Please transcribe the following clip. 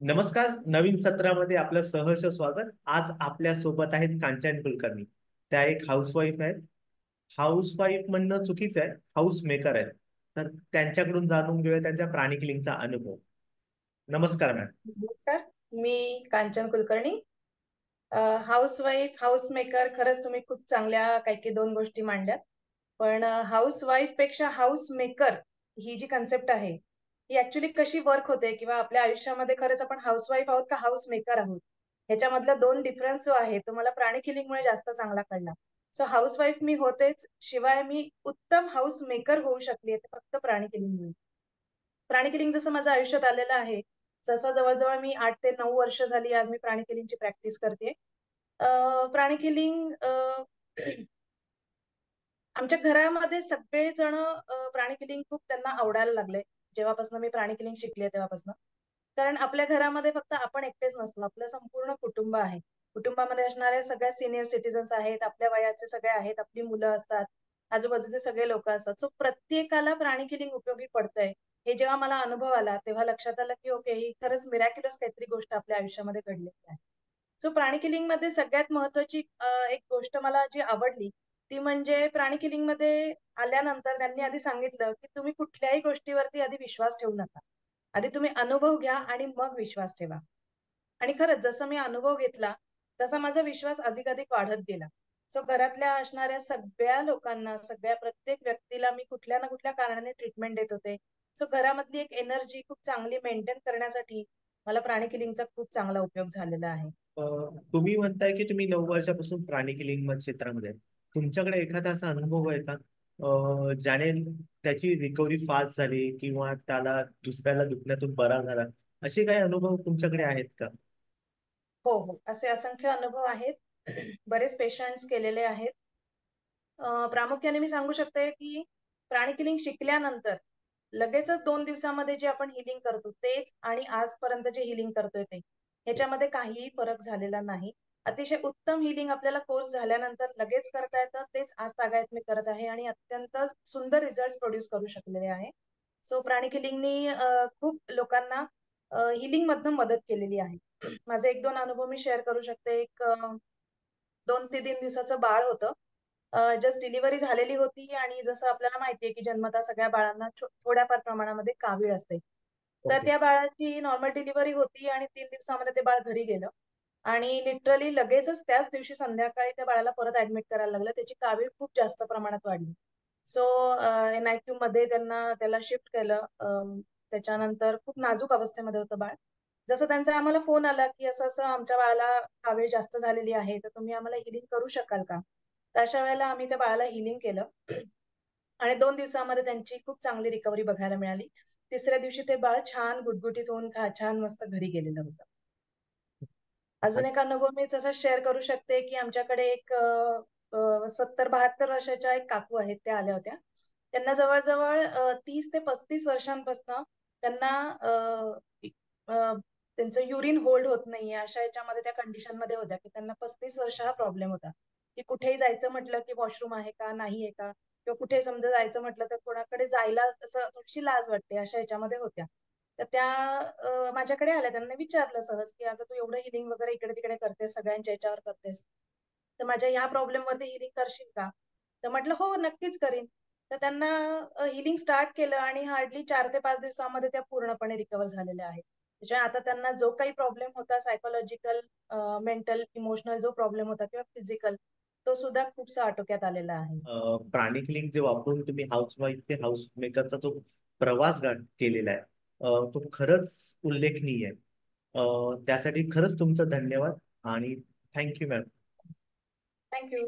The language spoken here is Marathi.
नमस्कार. नवीन सत्रामध्ये आपलं सहर्ष स्वागत. आज आपल्या सोबत आहेत कांचन कुलकर्णी. त्या एक हाऊसवाईफ आहेत. हाऊसवाईफ म्हणणं चुकीचं आहे, हाऊस मेकर आहेत. तर त्यांच्याकडून जाणून घेऊया त्यांच्या प्राणी किलिंगचा अनुभव. नमस्कार मॅम. नमस्कार. मी Kanchan Kulkarni. Housewife, house maker. खरंच तुम्ही खूप चांगल्या काही काही दोन गोष्टी मांडल्यात. पण हाऊसवाईफ पेक्षा हाऊस मेकर ही जी कन्सेप्ट आहे ही ऍक्च्युली कशी वर्क होते किंवा आपल्या आयुष्यामध्ये खरंच आपण हाऊसवाईफ आहोत का हाऊस मेकर आहोत ह्याच्यामधला दोन डिफरन्स जो आहे तो मला प्राणी किलिंगमुळे जास्त चांगला कळला. सो हाऊसवाईफ मी होतेच, शिवाय मी उत्तम हाऊस मेकर होऊ शकली ते फक्त प्राणी किलिंगमुळे. प्राणी किलिंग जसं माझं आयुष्यात आलेलं आहे, जसं जवळजवळ मी 8 ते 9 वर्ष झाली आज मी प्राणी किलिंगची प्रॅक्टिस करते. प्राणी किलिंग आमच्या घरामध्ये सगळेजण प्राणी किलिंग खूप त्यांना आवडायला लागले जेव्हापासून मी प्राणी किलिंग शिकले तेव्हापासून. कारण आपल्या घरामध्ये फक्त आपण एकटेच नसतो, आपलं संपूर्ण कुटुंब आहे. कुटुंबामध्ये असणाऱ्या सगळ्या सिनियर सिटीजन्स आहेत, आपल्या वयाचे सगळे आहेत, आपली मुलं असतात, आजूबाजूचे सगळे लोक असतात. सो प्रत्येकाला प्राणी किलिंग उपयोगी पडतंय हे जेव्हा मला अनुभव आला तेव्हा लक्षात आलं की ओके, ही खरंच मिरॅक्युलस काहीतरी गोष्ट आपल्या आयुष्यामध्ये घडलेली आहे. सो प्राणी किलिंग मध्ये सगळ्यात महत्वाची एक गोष्ट मला जी आवडली ती म्हणजे प्राणी किलिंग मध्ये आल्यानंतर त्यांनी आधी सांगितलं की तुम्ही कुठल्याही गोष्टीवरती आधी विश्वास ठेवू नका. आधी तुम्ही अनुभव घ्या आणि मग विश्वास ठेवा. आणि खरंच जसं मी अनुभव घेतला तसा माझा विश्वास अधिकाधिक वाढत गेला. सो घरातल्या असणाऱ्या सगळ्या लोकांना, सगळ्या प्रत्येक व्यक्तीला मी कुठल्या ना कुठल्या कारणाने ट्रीटमेंट देत होते. सो घरामधली एक एनर्जी खूप चांगली मेंटेन करण्यासाठी मला प्राणी किलिंगचा खूप चांगला उपयोग झालेला आहे. तुम्ही म्हणताय की तुम्ही 9 वर्षापासून प्राणी किलिंग क्षेत्रामध्ये आहे. तुमच्याकडे एखादा असा अनुभव आहे का, ज्याने त्याची रिकव्हरी फास्ट झाली किंवा त्याला दुसऱ्याला दुखण्यातून बरा झाला? असे काही अनुभव तुमच्याकडे आहेत का? हो, हो. असे असंख्य अनुभव आहेत. बरेच पेशंट्स केलेले आहेत. प्रामुख्याने मी सांगू शकते की प्राणी किलिंग शिकल्यानंतर लगेचच 2 दिवसामध्ये जे आपण हिलिंग करतो तेच आणि आजपर्यंत जे हिलिंग करतोय ते ह्याच्यामध्ये काहीही फरक झालेला नाही. अतिशय उत्तम हिलिंग आपल्याला कोर्स झाल्यानंतर लगेच करता येतं, तेच आज तागायत मी करत आहे आणि अत्यंत सुंदर रिझल्ट प्रोड्यूस करू शकलेले आहे. सो प्राणी किलिंगनी खूप लोकांना हिलिंग मधनं मदत केलेली आहे. माझे एक दोन अनुभव मी शेअर करू शकते. एक 2 ते 3 दिवसाचं बाळ होतं. जस्ट डिलिव्हरी झालेली होती आणि जसं आपल्याला माहितीये की जन्मतः सगळ्या बाळांना थोड्याफार प्रमाणामध्ये कावीळ असते. तर ओके. त्या बाळाची नॉर्मल डिलिव्हरी होती आणि 3 दिवसामध्ये ते बाळ घरी गेलं आणि लिटरली लगेचच त्याच दिवशी संध्याकाळी त्या बाळाला परत ऍडमिट करायला लागलं. त्याची कावीळ खूप जास्त प्रमाणात वाढली. सो NICU मध्ये त्याला शिफ्ट केलं. त्याच्यानंतर खूप नाजूक अवस्थेमध्ये होतं बाळ. जसं त्यांचा आम्हाला फोन आला की असं असं आमच्या बाळाला कावीळ जास्त झालेली आहे, तर तुम्ही आम्हाला हिलिंग करू शकाल का? तर अशा वेळेला आम्ही त्या बाळाला हिलिंग केलं आणि 2 दिवसामध्ये त्यांची खूप चांगली रिकव्हरी बघायला मिळाली. तिसऱ्या दिवशी ते बाळ छान गुटगुटीत होऊन छान मस्त घरी गेलेलं होतं. अजून एक अनुभव मी तसा शेअर करू शकते की आमच्याकडे एक 70-72 वर्षाच्या एक काकू आहेत, त्या आल्या होत्या. त्यांना जवळजवळ 30 ते 35 वर्षांपासून त्यांना अ, त्यांचं युरिन होल्ड होत नाहीये अशा याच्यामध्ये त्या कंडिशन मध्ये होत्या की त्यांना 35 वर्ष हा प्रॉब्लेम होता. की कुठेही जायचं म्हटलं की वॉशरूम आहे का, नाही आहे का, किंवा कुठे समजा जायचं म्हटलं तर कोणाकडे जायला असं थोडीशी लाज वाटते अशा ह्याच्यामध्ये होत्या. तर त्या माझ्याकडे आल्या. त्यांना विचारलं सहज की अगं तू एवढं हिलिंग वगैरे इकडे तिकडे करतेस, सगळ्यांच्या याच्यावर करतेस, तर माझ्या ह्या प्रॉब्लेम वरती हिलिंग करशील का? तर म्हटलं हो, नक्कीच करीन. तर त्यांना हिलिंग स्टार्ट केलं आणि हार्डली 4 ते 5 दिवसामध्ये त्या पूर्णपणे रिकवर झालेल्या आहेत. त्याच्यामुळे आता त्यांना जो काही प्रॉब्लेम होता सायकोलॉजिकल, मेंटल, इमोशनल जो प्रॉब्लेम होता किंवा फिजिकल, तो सुद्धा खूपसा आटोक्यात आलेला आहे. प्राणी क्लिनिक जे वापरून तुम्ही हाऊस वाईफ ते हाऊस मेकरचा जो प्रवास केलेला आहे, तो खरंच उल्लेखनीय आहे. त्यासाठी खरंच तुमचं धन्यवाद आणि थँक्यू मॅम. थँक्यू.